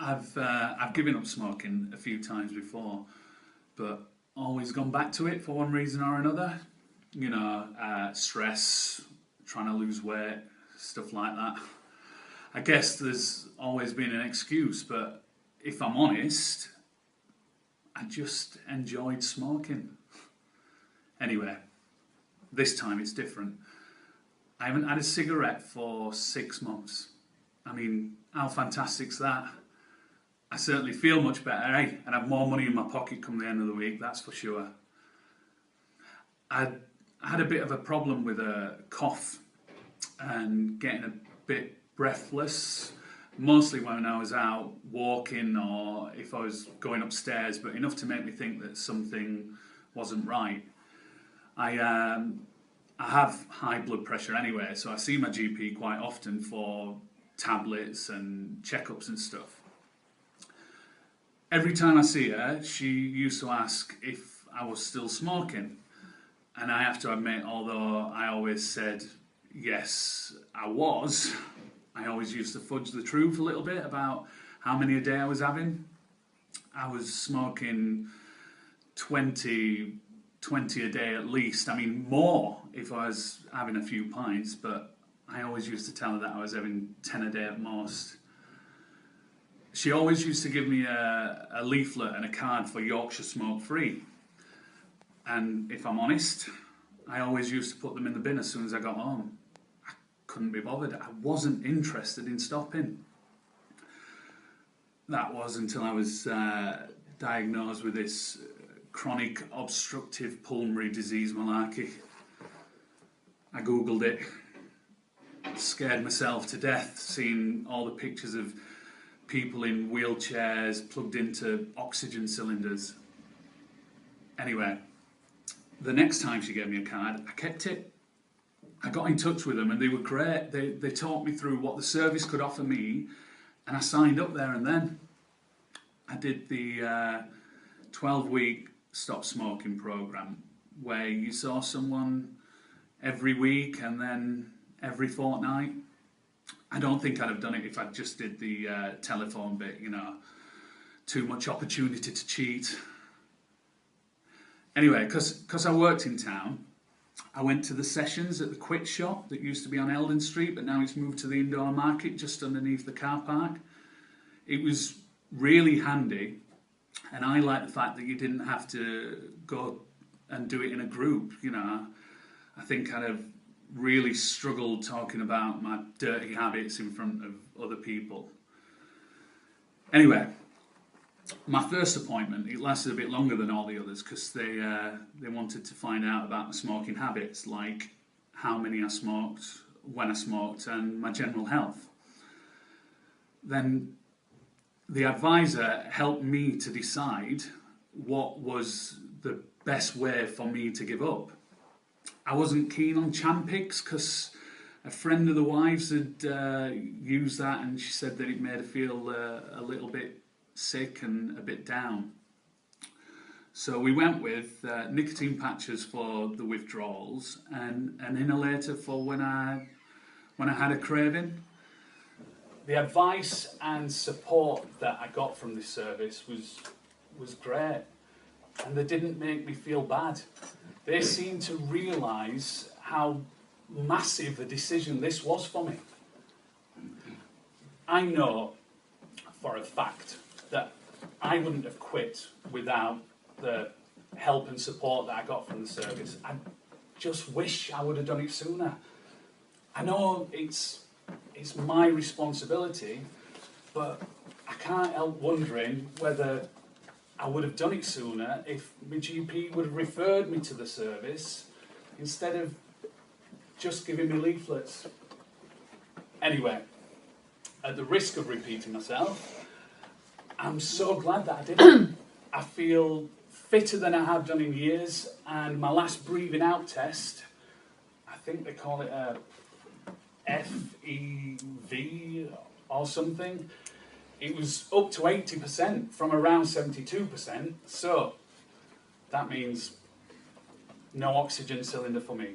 I've given up smoking a few times before, but always gone back to it for one reason or another. You know, stress, trying to lose weight, stuff like that. I guess there's always been an excuse, but if I'm honest, I just enjoyed smoking. Anyway, this time it's different. I haven't had a cigarette for 6 months. I mean, how fantastic's that? I certainly feel much better, eh? And have more money in my pocket come the end of the week, that's for sure. I had a bit of a problem with a cough and getting a bit breathless, mostly when I was out walking or if I was going upstairs, but enough to make me think that something wasn't right. I have high blood pressure anyway, so I see my GP quite often for tablets and checkups and stuff. Every time I see her, she used to ask if I was still smoking. And I have to admit, although I always said, yes, I was, I always used to fudge the truth a little bit about how many a day I was having. I was smoking 20 a day at least. I mean, more if I was having a few pints, but I always used to tell her that I was having 10 a day at most. She always used to give me a leaflet and a card for Yorkshire Smoke Free. And if I'm honest, I always used to put them in the bin as soon as I got home. I couldn't be bothered. I wasn't interested in stopping. That was until I was diagnosed with this chronic obstructive pulmonary disease malarkey. I googled it, scared myself to death seeing all the pictures of people in wheelchairs plugged into oxygen cylinders. Anyway, the next time she gave me a card, I kept it. I got in touch with them and they were great. They talked me through what the service could offer me and I signed up there and then. I did the 12-week stop smoking program where you saw someone every week and then every fortnight. I don't think I'd have done it if I just did the telephone bit, you know. Too much opportunity to cheat. Anyway, because I worked in town, I went to the sessions at the Quit shop that used to be on Eldon Street, but now it's moved to the indoor market just underneath the car park. It was really handy, and I like the fact that you didn't have to go and do it in a group, you know. I think I'd have really struggled talking about my dirty habits in front of other people. Anyway, my first appointment, it lasted a bit longer than all the others because they wanted to find out about my smoking habits, like how many I smoked, when I smoked, and my general health. Then the advisor helped me to decide what was the best way for me to give up. I wasn't keen on Champix because a friend of the wives had used that and she said that it made her feel a little bit sick and a bit down. So we went with nicotine patches for the withdrawals and an inhalator for when I had a craving. The advice and support that I got from this service was great, and they didn't make me feel bad. They seemed to realise how massive a decision this was for me. I know for a fact that I wouldn't have quit without the help and support that I got from the service. I just wish I would have done it sooner. I know it's my responsibility, but I can't help wondering whether I would have done it sooner if my GP would have referred me to the service instead of just giving me leaflets. Anyway, at the risk of repeating myself, I'm so glad that I did it. I feel fitter than I have done in years, and my last breathing out test, I think they call it a FEV or something, it was up to 80% from around 72%, so that means no oxygen cylinder for me.